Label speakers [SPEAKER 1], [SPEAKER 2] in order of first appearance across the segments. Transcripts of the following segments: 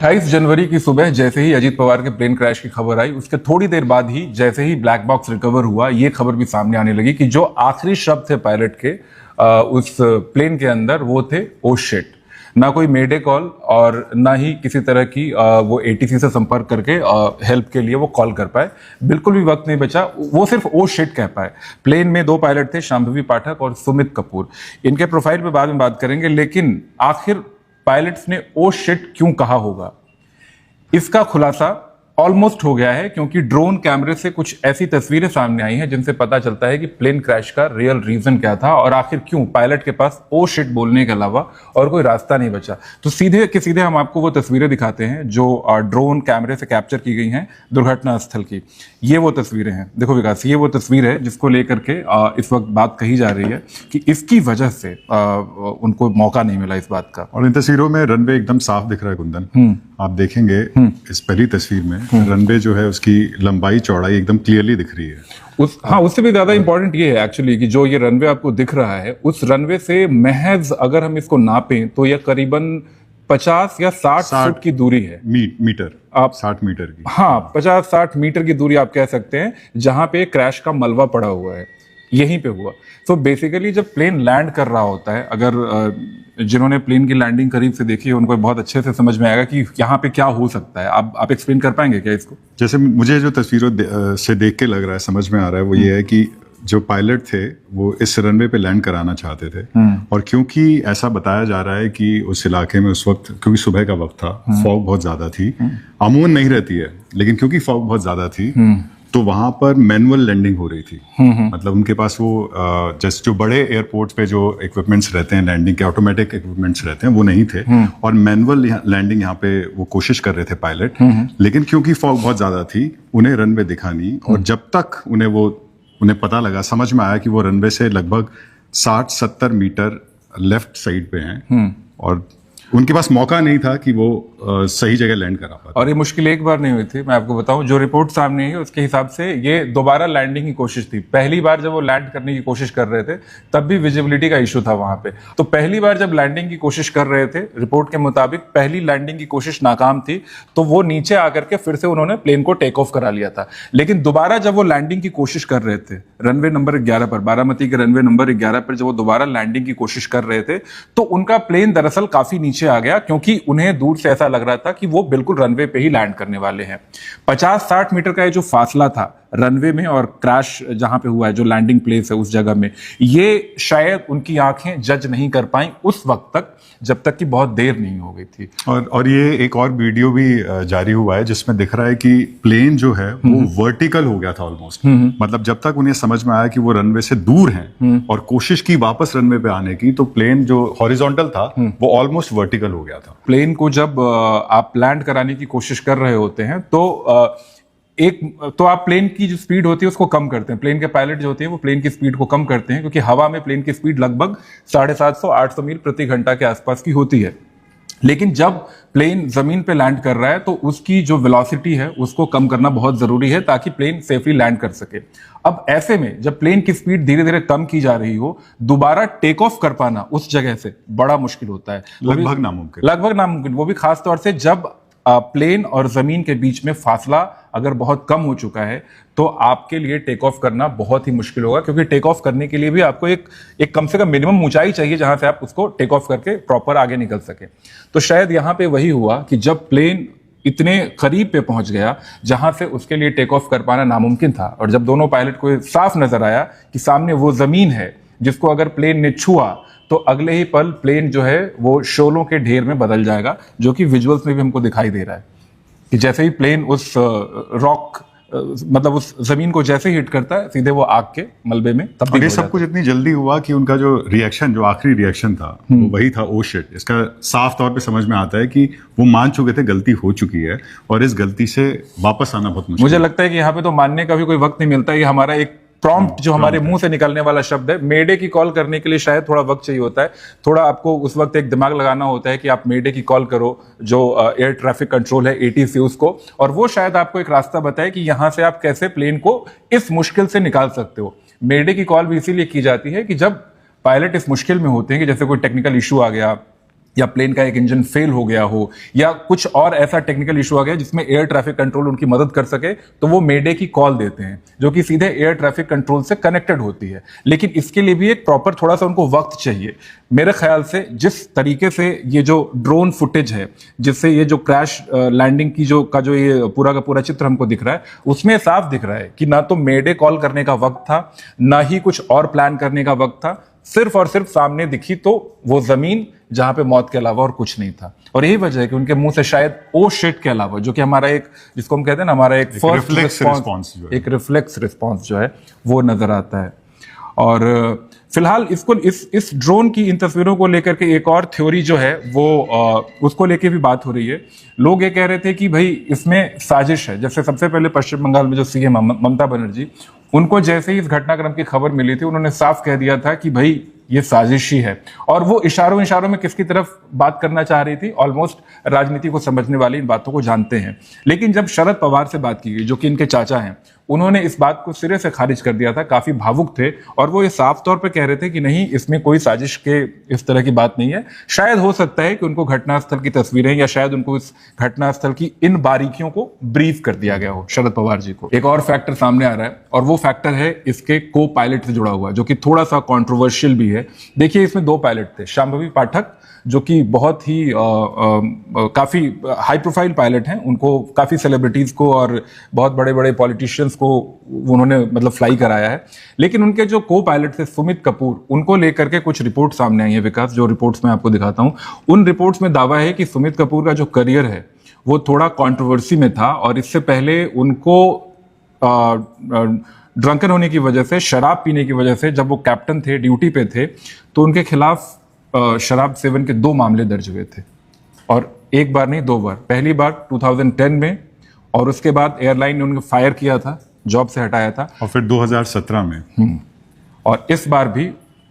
[SPEAKER 1] 28 जनवरी की सुबह जैसे ही अजीत पवार के प्लेन क्रैश की खबर आई, उसके थोड़ी देर बाद ही जैसे ही ब्लैक बॉक्स रिकवर हुआ, ये खबर भी सामने आने लगी कि जो आखिरी शब्द थे पायलट के उस प्लेन के अंदर वो थे ओ शिट। ना कोई मेडे कॉल और ना ही किसी तरह की वो एटीसी से संपर्क करके हेल्प के लिए वो कॉल कर पाए। बिल्कुल भी वक्त नहीं बचा, वो सिर्फ ओ शिट कह पाए। प्लेन में दो पायलट थे, शांभवी पाठक और सुमित कपूर। इनके प्रोफाइल पे बाद में बात करेंगे, लेकिन आखिर पायलट्स ने ओ शिट क्यों कहा होगा, इसका खुलासा ऑलमोस्ट हो गया है, क्योंकि ड्रोन कैमरे से कुछ ऐसी तस्वीरें सामने आई हैं जिनसे पता चलता है कि प्लेन क्रैश का रियल रीजन क्या था और आखिर क्यों पायलट के पास ओ शिट बोलने के अलावा और कोई रास्ता नहीं बचा। तो सीधे के सीधे हम आपको वो तस्वीरें दिखाते हैं जो ड्रोन कैमरे से कैप्चर की गई हैं दुर्घटना स्थल की। ये वो तस्वीरें हैं, देखो विकास, ये वो तस्वीर है जिसको लेकर के इस वक्त बात कही जा रही है कि इसकी वजह से उनको मौका नहीं मिला इस बात का।
[SPEAKER 2] और इन तस्वीरों में रनवे एकदम साफ दिख रहा है कुंदन, आप देखेंगे इस पहली तस्वीर में रनवे जो है उसकी लंबाई चौड़ाई एकदम क्लियरली दिख रही है।
[SPEAKER 1] उससे भी ज्यादा इंपॉर्टेंट ये है एक्चुअली कि जो ये रनवे आपको दिख रहा है, उस रनवे से महज अगर हम इसको नापें तो यह करीबन 50 या 60 फुट की दूरी है।
[SPEAKER 2] मीटर, आप 60 मीटर की,
[SPEAKER 1] हाँ 50-60 मीटर की दूरी आप कह सकते हैं, जहां पे क्रैश का मलबा पड़ा हुआ है, यहीं पे हुआ। तो बेसिकली जब प्लेन लैंड कर रहा होता है, अगर जिन्होंने प्लेन की लैंडिंग करीब से देखी है उनको बहुत अच्छे से समझ में आएगा कि यहाँ पे क्या हो सकता है। आप एक्सप्लेन कर पाएंगे क्या इसको?
[SPEAKER 2] जैसे मुझे जो तस्वीरों से देख के लग रहा है, समझ में आ रहा है, वो ये है कि जो पायलट थे वो इस रनवे पे लैंड कराना चाहते थे, और क्योंकि ऐसा बताया जा रहा है कि उस इलाके में उस वक्त, क्योंकि सुबह का वक्त था, फॉग बहुत ज्यादा थी, अमूमन नहीं रहती है लेकिन क्योंकि फॉग बहुत ज्यादा थी तो वहां पर मैनुअल लैंडिंग हो रही थी। मतलब उनके पास वो जैसे जो बड़े एयरपोर्ट्स पे जो इक्विपमेंट्स रहते हैं लैंडिंग के, ऑटोमेटिक इक्विपमेंट्स रहते हैं, वो नहीं थे और मैनुअल लैंडिंग यहाँ पे वो कोशिश कर रहे थे पायलट। लेकिन क्योंकि फॉग बहुत ज्यादा थी उन्हें रनवे दिखा नहीं, और जब तक उन्हें पता लगा, समझ में आया कि वो रनवे से लगभग 60-70 मीटर लेफ्ट साइड पे हैं और उनके पास मौका नहीं था कि वो सही जगह लैंड करा पाते।
[SPEAKER 1] और ये मुश्किल एक बार नहीं हुई थी, मैं आपको बताऊं, जो रिपोर्ट सामने है उसके हिसाब से ये दोबारा लैंडिंग की कोशिश थी। पहली बार जब वो लैंड करने की कोशिश कर रहे थे तब भी विजिबिलिटी का इशू था वहां पे। तो पहली बार जब लैंडिंग की कोशिश कर रहे थे, रिपोर्ट के मुताबिक पहली लैंडिंग की कोशिश नाकाम थी, तो वो नीचे आकर के फिर से उन्होंने प्लेन को टेक ऑफ करा लिया था। लेकिन दोबारा जब वो लैंडिंग की कोशिश कर रहे थे रनवे नंबर 11 पर, बारामती के रनवे नंबर 11 पर जब वो दोबारा लैंडिंग की कोशिश कर रहे थे तो उनका प्लेन दरअसल काफी नीचे आ गया, क्योंकि उन्हें दूर से ऐसा लग रहा था कि वो बिल्कुल रनवे पे ही लैंड करने वाले हैं। 50-60 मीटर का ये जो फासला था रनवे में और क्रैश जहां पे हुआ है, जो लैंडिंग प्लेस है उस जगह में, ये शायद उनकी आंखें जज नहीं कर पाई उस वक्त तक, जब तक कि बहुत देर नहीं हो गई थी।
[SPEAKER 2] और ये एक और वीडियो भी जारी हुआ है जिसमें दिख रहा है कि प्लेन जो है वो वर्टिकल हो गया था ऑलमोस्ट। मतलब जब तक उन्हें समझ में आया कि वो रनवे से दूर हैं और कोशिश की वापस रनवे पे आने की, तो प्लेन जो हॉरिजॉन्टल था वो ऑलमोस्ट वर्टिकल हो गया था।
[SPEAKER 1] प्लेन को जब आप लैंड कराने की कोशिश कर रहे होते हैं तो आप प्लेन की जो स्पीड होती है उसको कम करते हैं। प्लेन के पायलट जो होते हैं वो प्लेन की स्पीड को कम करते हैं, क्योंकि हवा में प्लेन की स्पीड लगभग 750-800 मील प्रति घंटा के आसपास की होती है। लेकिन जब प्लेन जमीन पे लैंड कर रहा है तो उसकी जो वेलोसिटी है उसको कम करना बहुत जरूरी है ताकि प्लेन सेफली लैंड कर सके। अब ऐसे में जब प्लेन की स्पीड धीरे धीरे कम की जा रही हो, दोबारा टेक ऑफ कर पाना उस जगह से बड़ा मुश्किल होता है,
[SPEAKER 2] लगभग
[SPEAKER 1] नामुमकिन। वो भी खास तौर से जब प्लेन और जमीन के बीच में फासला अगर बहुत कम हो चुका है तो आपके लिए टेक ऑफ करना बहुत ही मुश्किल होगा, क्योंकि टेक ऑफ करने के लिए भी आपको एक कम से कम मिनिमम ऊंचाई चाहिए जहां से आप उसको टेक ऑफ करके प्रॉपर आगे निकल सके। तो शायद यहां पे वही हुआ कि जब प्लेन इतने करीब पे पहुंच गया जहां से उसके लिए टेक ऑफ कर पाना नामुमकिन था, और जब दोनों पायलट को साफ नजर आया कि सामने वो जमीन है जिसको अगर प्लेन ने छुआ तो अगले ही पल प्लेन जो है वो शोलों के ढेर में बदल जाएगा, जो कि विजुअल्स में भी हमको दिखाई दे रहा है कि जैसे ही प्लेन उस रॉक मतलब उस जमीन को जैसे ही हिट करता है सीधे वो आग के मलबे में तब्दील हो जाता है।
[SPEAKER 2] ये सब कुछ इतनी जल्दी हुआ कि उनका जो रिएक्शन, जो आखिरी रिएक्शन था वो वही था, ओ शिट। इसका साफ तौर पे समझ में आता है कि वो मान चुके थे गलती हो चुकी है और इस गलती से वापस आना बहुत मुश्किल।
[SPEAKER 1] मुझे लगता है कि यहाँ पे तो मानने का भी कोई वक्त नहीं मिलता। ये हमारा एक प्रॉम्प्ट जो हमारे मुंह से निकलने वाला शब्द है। मेडे की कॉल करने के लिए शायद थोड़ा वक्त चाहिए होता है, थोड़ा आपको उस वक्त एक दिमाग लगाना होता है कि आप मेडे की कॉल करो, जो एयर ट्रैफिक कंट्रोल है एटीसी उसको, और वो शायद आपको एक रास्ता बताए कि यहां से आप कैसे प्लेन को इस मुश्किल से निकाल सकते हो। मेडे की कॉल भी इसीलिए की जाती है कि जब पायलट इस मुश्किल में होते हैं कि जैसे कोई टेक्निकल इशू आ गया या प्लेन का एक इंजन फेल हो गया हो या कुछ और ऐसा टेक्निकल इशू आ गया जिसमें एयर ट्रैफिक कंट्रोल उनकी मदद कर सके, तो वो मेडे की कॉल देते हैं जो कि सीधे एयर ट्रैफिक कंट्रोल से कनेक्टेड होती है। लेकिन इसके लिए भी एक प्रॉपर थोड़ा सा उनको वक्त चाहिए। मेरे ख्याल से जिस तरीके से ये जो ड्रोन फुटेज है, जिससे ये जो क्रैश लैंडिंग की जो ये पूरा का पूरा चित्र हमको दिख रहा है, उसमें साफ दिख रहा है कि ना तो मेडे कॉल करने का वक्त था, ना ही कुछ और प्लान करने का वक्त था। सिर्फ और सिर्फ सामने दिखी तो वो जमीन जहां पे मौत के अलावा और कुछ नहीं था। और यही वजह है कि उनके मुंह से शायद ओ शिट के अलावा, जो कि हमारा एक, जिसको हम कहते हैं ना, हमारा एक फर्स्ट रिस्पॉन्स, एक रिफ्लेक्स रिस्पॉन्स जो है वो नजर आता है। और फिलहाल इसको इस ड्रोन की इन तस्वीरों को लेकर के एक और थ्योरी जो है वो उसको लेके भी बात हो रही है। लोग ये कह रहे थे कि भाई इसमें साजिश है। जैसे सबसे पहले पश्चिम बंगाल में जो सीएम ममता बनर्जी, उनको जैसे ही इस घटनाक्रम की खबर मिली थी, उन्होंने साफ कह दिया था कि भाई ये साजिश ही है। और वो इशारों में किसकी तरफ बात करना चाह रही थी, ऑलमोस्ट राजनीति को समझने वाले इन बातों को जानते हैं। लेकिन जब शरद पवार से बात की गई, जो कि इनके चाचा हैं, उन्होंने इस बात को सिरे से खारिज कर दिया था। काफी भावुक थे और वो ये साफ तौर पे कह रहे थे कि नहीं, इसमें कोई साजिश के इस तरह की बात नहीं है। शायद हो सकता है कि उनको घटनास्थल की तस्वीरें या शायद उनको इस घटनास्थल की इन बारीकियों को ब्रीफ कर दिया गया हो शरद पवार जी को। एक और फैक्टर सामने आ रहा है और वो फैक्टर है इसके को पायलट से जुड़ा हुआ, जो कि थोड़ा सा कॉन्ट्रोवर्शियल भी है। देखिए, इसमें दो पायलट थे, शांभवी पाठक, जो कि बहुत ही काफी हाई प्रोफाइल पायलट हैं। उनको काफी सेलिब्रिटीज को और बहुत बड़े बड़े पॉलिटिशियंस को उन्होंने मतलब फ्लाई कराया है। लेकिन उनके जो को पायलट थे सुमित कपूर, उनको लेकर के कुछ रिपोर्ट सामने आई है विकास, जो रिपोर्ट्स मैं आपको दिखाता हूं। उन रिपोर्ट्स में दावा है कि सुमित कपूर का जो करियर है वो थोड़ा कंट्रोवर्सी में था और इससे पहले उनको ड्रंकन होने की वजह से, शराब पीने की वजह से, जब वो कैप्टन थे, ड्यूटी पे थे, तो उनके खिलाफ शराब सेवन के 2 मामले दर्ज हुए थे। और एक बार नहीं, 2 बार। पहली बार 2010 में और उसके बाद एयरलाइन ने उनको फायर किया था, जॉब से हटाया था।
[SPEAKER 2] और फिर 2017 में
[SPEAKER 1] और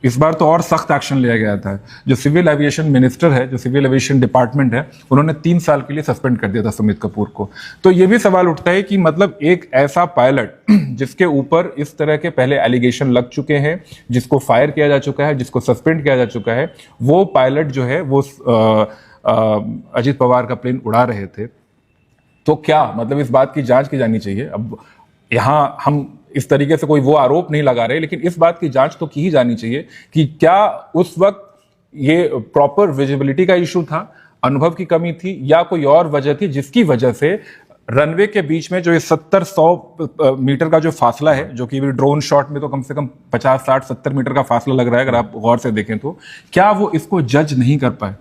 [SPEAKER 1] इस बार तो और सख्त एक्शन लिया गया था। जो सिविल एविएशन मिनिस्टर है, जो सिविल एविएशन डिपार्टमेंट है, उन्होंने 3 साल के लिए सस्पेंड कर दिया था सुमित कपूर को। तो ये भी सवाल उठता है कि मतलब एक ऐसा पायलट जिसके ऊपर इस तरह के पहले एलिगेशन लग चुके हैं, जिसको फायर किया जा चुका है, जिसको सस्पेंड किया जा चुका है, वो पायलट जो है वो अजीत पवार का प्लेन उड़ा रहे थे। तो क्या मतलब इस बात की जांच की जानी चाहिए। अब यहां हम इस तरीके से कोई वो आरोप नहीं लगा रहे, लेकिन इस बात की जांच तो की ही जानी चाहिए कि क्या उस वक्त ये प्रॉपर विजिबिलिटी का इशू था, अनुभव की कमी थी, या कोई और वजह थी जिसकी वजह से रनवे के बीच में जो ये 70-100 मीटर का जो फासला है, जो कि ड्रोन शॉट में तो कम से कम 50-60-70 मीटर का फासला लग रहा है अगर आप गौर से देखें तो, क्या वो इसको जज नहीं कर पाए?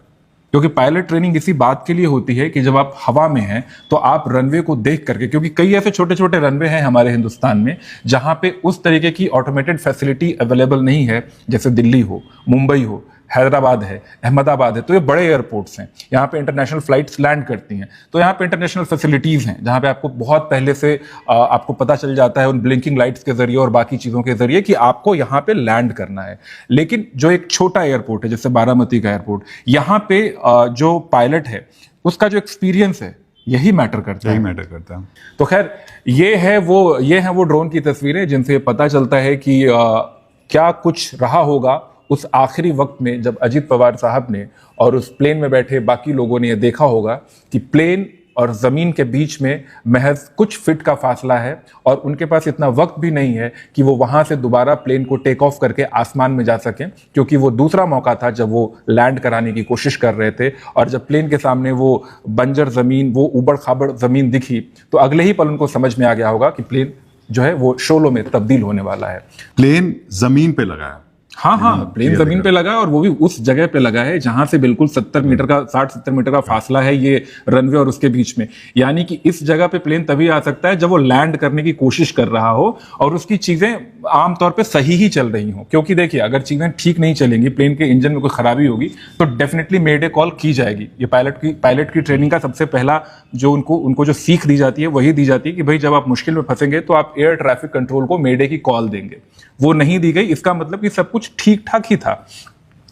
[SPEAKER 1] क्योंकि पायलट ट्रेनिंग इसी बात के लिए होती है कि जब आप हवा में हैं तो आप रनवे को देख करके, क्योंकि कई ऐसे छोटे छोटे रनवे हैं हमारे हिंदुस्तान में जहां पे उस तरीके की ऑटोमेटेड फैसिलिटी अवेलेबल नहीं है, जैसे दिल्ली हो, मुंबई हो, हैदराबाद है, अहमदाबाद है। तो ये बड़े एयरपोर्ट्स हैं, यहाँ पे इंटरनेशनल फ्लाइट्स लैंड करती हैं, तो यहाँ पे इंटरनेशनल फैसिलिटीज़ हैं जहाँ पे आपको बहुत पहले से आपको पता चल जाता है उन ब्लिंकिंग लाइट्स के जरिए और बाकी चीज़ों के जरिए कि आपको यहाँ पे लैंड करना है। लेकिन जो एक छोटा एयरपोर्ट है जैसे बारामती का एयरपोर्ट, यहाँ पे जो पायलट है उसका जो एक्सपीरियंस है यही मैटर करता है। तो खैर ये है वो ड्रोन की तस्वीरें जिनसे पता चलता है कि क्या कुछ रहा होगा उस आखिरी वक्त में जब अजीत पवार साहब ने और उस प्लेन में बैठे बाकी लोगों ने यह देखा होगा कि प्लेन और जमीन के बीच में महज कुछ फीट का फासला है और उनके पास इतना वक्त भी नहीं है कि वो वहां से दोबारा प्लेन को टेक ऑफ करके आसमान में जा सकें, क्योंकि वो दूसरा मौका था जब वो लैंड कराने की कोशिश कर रहे थे और जब प्लेन के सामने वो बंजर जमीन, वो उबड़ खाबड़ जमीन दिखी तो अगले ही पल उनको समझ में आ गया होगा कि प्लेन जो है वो शोलों में तब्दील होने वाला है।
[SPEAKER 2] प्लेन जमीन पे लगा है।
[SPEAKER 1] हाँ, प्लेन जमीन पे लगा है और वो भी उस जगह पे लगा है जहां से बिल्कुल 60-70 मीटर का फासला है ये रनवे और उसके बीच में। यानी कि इस जगह पे प्लेन तभी आ सकता है जब वो लैंड करने की कोशिश कर रहा हो और उसकी चीजें आमतौर पे सही ही चल रही हो। क्योंकि देखिए, अगर चीजें ठीक नहीं चलेंगी, प्लेन के इंजन में कोई खराबी होगी तो डेफिनेटली मेडे कॉल की जाएगी। ये पायलट की ट्रेनिंग का सबसे पहला जो उनको जो सीख दी जाती है वही दी जाती है कि भाई जब आप मुश्किल में फंसेंगे तो आप एयर ट्रैफिक कंट्रोल को मेडे की कॉल देंगे। वो नहीं दी गई, इसका मतलब कि सब कुछ ठीक ठाक ही था।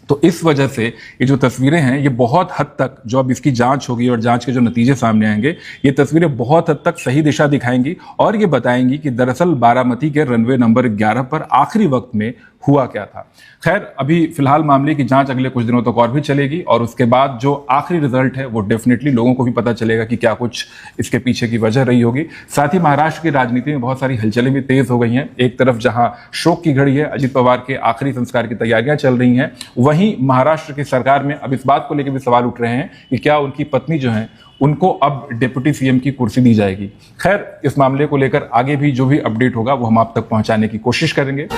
[SPEAKER 1] तो इस वजह से ये जो तस्वीरें हैं ये बहुत हद तक, जो अब इसकी जांच होगी और जांच के जो नतीजे सामने आएंगे, ये तस्वीरें बहुत हद तक सही दिशा दिखाएंगी और ये बताएंगी कि दरअसल बारामती के रनवे नंबर 11 पर आखिरी वक्त में हुआ क्या था। खैर, अभी फिलहाल मामले की जांच अगले कुछ दिनों तक और भी चलेगी और उसके बाद जो आखिरी रिजल्ट है वो डेफिनेटली लोगों को भी पता चलेगा कि क्या कुछ इसके पीछे की वजह रही होगी। साथ ही महाराष्ट्र की राजनीति में बहुत सारी हलचलें भी तेज हो गई हैं। एक तरफ जहां शोक की घड़ी है, अजित पवार के आखिरी संस्कार की तैयारियां चल रही हैं, वहीं महाराष्ट्र की सरकार में अब इस बात को लेकर भी सवाल उठ रहे हैं कि क्या उनकी पत्नी जो है उनको अब डिप्टी सीएम की कुर्सी दी जाएगी। खैर, इस मामले को लेकर आगे भी जो भी अपडेट होगा वो हम आप तक पहुंचाने की कोशिश करेंगे।